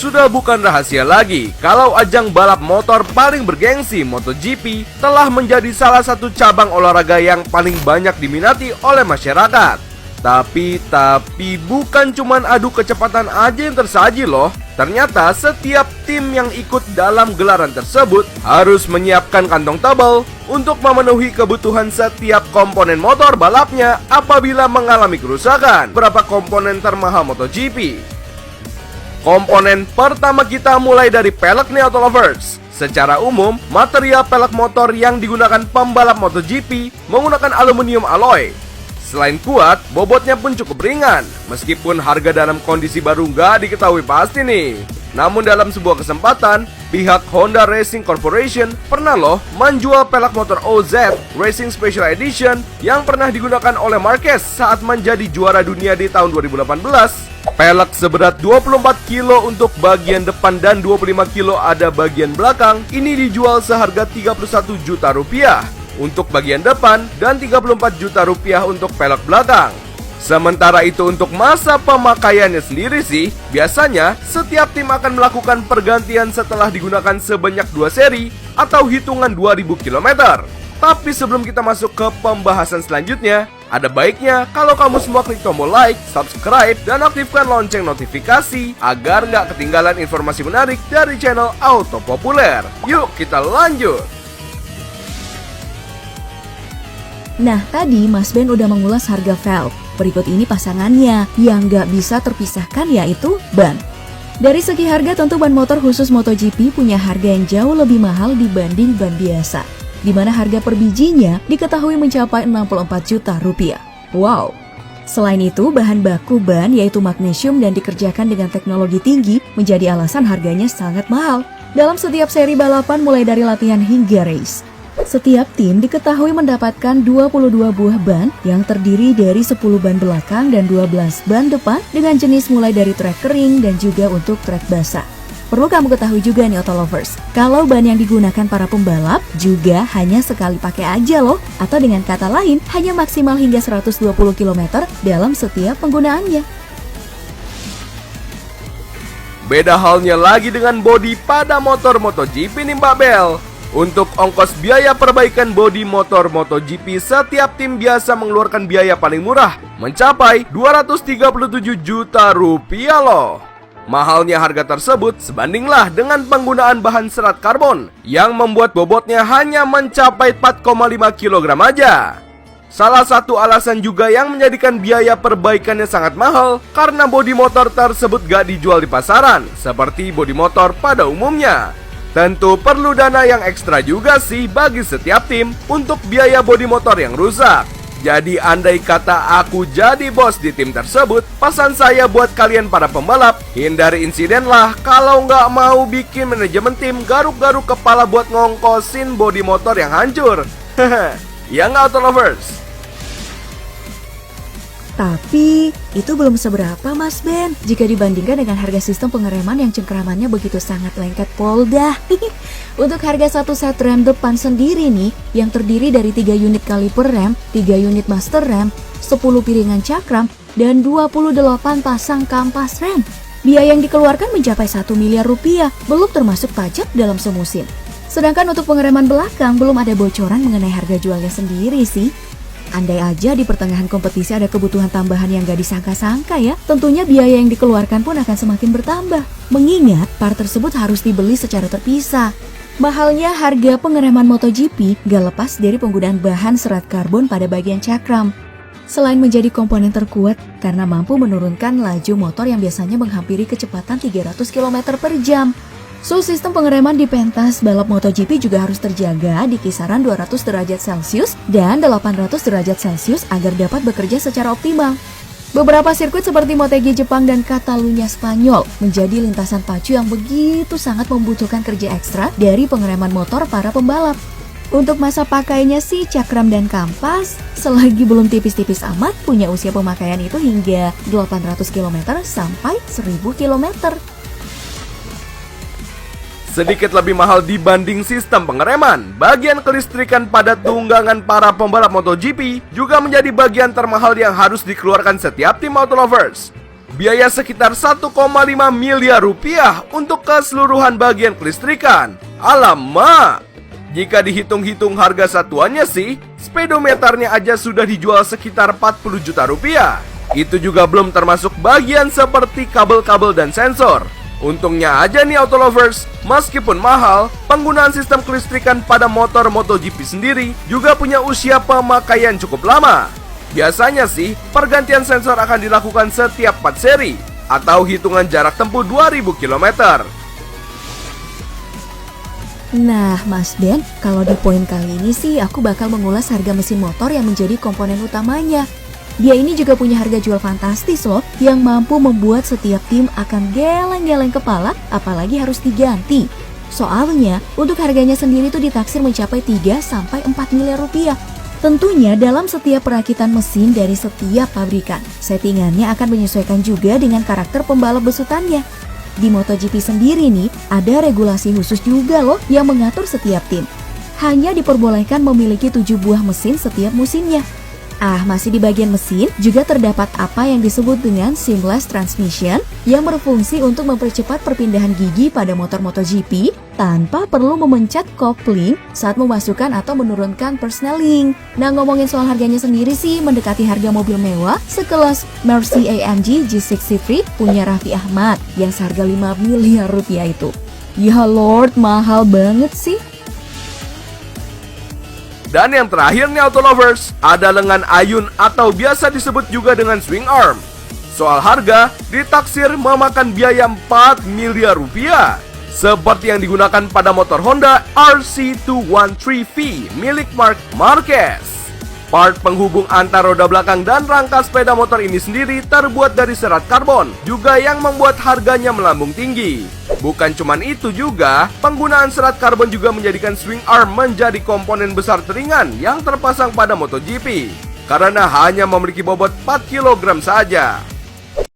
Sudah bukan rahasia lagi kalau ajang balap motor paling bergengsi MotoGP telah menjadi salah satu cabang olahraga yang paling banyak diminati oleh masyarakat. Tapi bukan cuman adu kecepatan aja yang tersaji loh. Ternyata setiap tim yang ikut dalam gelaran tersebut harus menyiapkan kantong tebal untuk memenuhi kebutuhan setiap komponen motor balapnya apabila mengalami kerusakan. Berapa komponen termahal MotoGP? Komponen pertama kita mulai dari pelek nih auto lovers. Secara umum, material pelek motor yang digunakan pembalap MotoGP menggunakan aluminium alloy. Selain kuat, bobotnya pun cukup ringan. Meskipun harga dalam kondisi baru nggak diketahui pasti nih. Namun dalam sebuah kesempatan, pihak Honda Racing Corporation pernah loh menjual pelek motor OZ Racing Special Edition yang pernah digunakan oleh Marquez saat menjadi juara dunia di tahun 2018. Pelek seberat 24 kilo untuk bagian depan dan 25 kilo ada bagian belakang ini dijual seharga 31 juta rupiah untuk bagian depan dan 34 juta rupiah untuk pelek belakang. Sementara itu untuk masa pemakaiannya sendiri sih, biasanya setiap tim akan melakukan pergantian setelah digunakan sebanyak 2 seri atau hitungan 2000 km. Tapi sebelum kita masuk ke pembahasan selanjutnya, ada baiknya kalau kamu semua klik tombol like, subscribe, dan aktifkan lonceng notifikasi agar nggak ketinggalan informasi menarik dari channel Auto Populer. Yuk kita lanjut! Nah, tadi Mas Ben udah mengulas harga valve. Berikut ini pasangannya yang nggak bisa terpisahkan yaitu ban. Dari segi harga tentu ban motor khusus MotoGP punya harga yang jauh lebih mahal dibanding ban biasa, di mana harga per bijinya diketahui mencapai 64 juta rupiah. Wow! Selain itu, bahan baku ban yaitu magnesium dan dikerjakan dengan teknologi tinggi menjadi alasan harganya sangat mahal. Dalam setiap seri balapan mulai dari latihan hingga race, setiap tim diketahui mendapatkan 22 buah ban yang terdiri dari 10 ban belakang dan 12 ban depan dengan jenis mulai dari trek kering dan juga untuk trek basah. Perlu kamu ketahui juga nih auto lovers, kalau ban yang digunakan para pembalap juga hanya sekali pakai aja loh, atau dengan kata lain hanya maksimal hingga 120 km dalam setiap penggunaannya. Beda halnya lagi dengan bodi pada motor MotoGP nih Mbak Bel. Untuk ongkos biaya perbaikan bodi motor MotoGP, setiap tim biasa mengeluarkan biaya paling murah mencapai 237 juta rupiah loh. Mahalnya harga tersebut sebandinglah dengan penggunaan bahan serat karbon yang membuat bobotnya hanya mencapai 4,5 kg aja. Salah satu alasan juga yang menjadikan biaya perbaikannya sangat mahal karena bodi motor tersebut gak dijual di pasaran seperti bodi motor pada umumnya. Tentu perlu dana yang ekstra juga sih bagi setiap tim untuk biaya bodi motor yang rusak. Jadi andai kata aku jadi bos di tim tersebut, pesan saya buat kalian para pembalap, hindari insiden lah kalau nggak mau bikin manajemen tim garuk-garuk kepala buat ngongkosin bodi motor yang hancur. Hehe, ya nggak auto lovers? Tapi itu belum seberapa Mas Ben jika dibandingkan dengan harga sistem pengereman yang cengkeramannya begitu sangat lengket polda. Untuk harga satu set rem depan sendiri nih yang terdiri dari 3 unit kaliper rem, 3 unit master rem, 10 piringan cakram, dan 28 pasang kampas rem. Biaya yang dikeluarkan mencapai 1 miliar rupiah, belum termasuk pajak dalam semusim. Sedangkan untuk pengereman belakang belum ada bocoran mengenai harga jualnya sendiri sih. Andai aja di pertengahan kompetisi ada kebutuhan tambahan yang gak disangka-sangka ya, tentunya biaya yang dikeluarkan pun akan semakin bertambah. Mengingat part tersebut harus dibeli secara terpisah. Mahalnya harga pengereman MotoGP gak lepas dari penggunaan bahan serat karbon pada bagian cakram. Selain menjadi komponen terkuat karena mampu menurunkan laju motor yang biasanya menghampiri kecepatan 300 km per jam. Sistem pengereman di pentas balap MotoGP juga harus terjaga di kisaran 200 derajat Celcius dan 800 derajat Celcius agar dapat bekerja secara optimal. Beberapa sirkuit seperti Motegi Jepang dan Catalunya Spanyol menjadi lintasan pacu yang begitu sangat membutuhkan kerja ekstra dari pengereman motor para pembalap. Untuk masa pakainya sih cakram dan kampas, selagi belum tipis-tipis amat, punya usia pemakaian itu hingga 800 km sampai 1000 km. Sedikit lebih mahal dibanding sistem pengereman, bagian kelistrikan pada tunggangan para pembalap MotoGP juga menjadi bagian termahal yang harus dikeluarkan setiap tim auto lovers. biaya sekitar 1,5 miliar rupiah untuk keseluruhan bagian kelistrikan. Alamak! Jika dihitung-hitung harga satuannya sih, speedometernya aja sudah dijual sekitar 40 juta rupiah. Itu juga belum termasuk bagian seperti kabel-kabel dan sensor. Untungnya aja nih Autolovers, meskipun mahal, penggunaan sistem kelistrikan pada motor MotoGP sendiri juga punya usia pemakaian cukup lama. Biasanya sih, pergantian sensor akan dilakukan setiap 4 seri, atau hitungan jarak tempuh 2000 km. Nah, Mas Ben, kalau di poin kali ini sih aku bakal mengulas harga mesin motor yang menjadi komponen utamanya. Dia ini juga punya harga jual fantastis loh, yang mampu membuat setiap tim akan geleng-geleng kepala, apalagi harus diganti. Soalnya, untuk harganya sendiri tuh ditaksir mencapai 3-4 miliar rupiah. Tentunya dalam setiap perakitan mesin dari setiap pabrikan, settingannya akan menyesuaikan juga dengan karakter pembalap besutannya. Di MotoGP sendiri nih, ada regulasi khusus juga loh yang mengatur setiap tim. Hanya diperbolehkan memiliki 7 buah mesin setiap musimnya. Masih di bagian mesin juga terdapat apa yang disebut dengan seamless transmission yang berfungsi untuk mempercepat perpindahan gigi pada motor MotoGP tanpa perlu memencet kopling saat memasukkan atau menurunkan persneling. Nah, ngomongin soal harganya sendiri sih mendekati harga mobil mewah sekelas Mercy AMG G63 punya Raffi Ahmad yang seharga 5 miliar rupiah itu. Ya Lord, mahal banget sih. Dan yang terakhir nih Autolovers, ada lengan ayun atau biasa disebut juga dengan swing arm. Soal harga, ditaksir memakan biaya 4 miliar rupiah. Seperti yang digunakan pada motor Honda RC213V milik Marc Marquez. Part penghubung antara roda belakang dan rangka sepeda motor ini sendiri terbuat dari serat karbon, juga yang membuat harganya melambung tinggi. Bukan cuman itu juga, penggunaan serat karbon juga menjadikan swing arm menjadi komponen besar teringan yang terpasang pada MotoGP, karena hanya memiliki bobot 4 kg saja.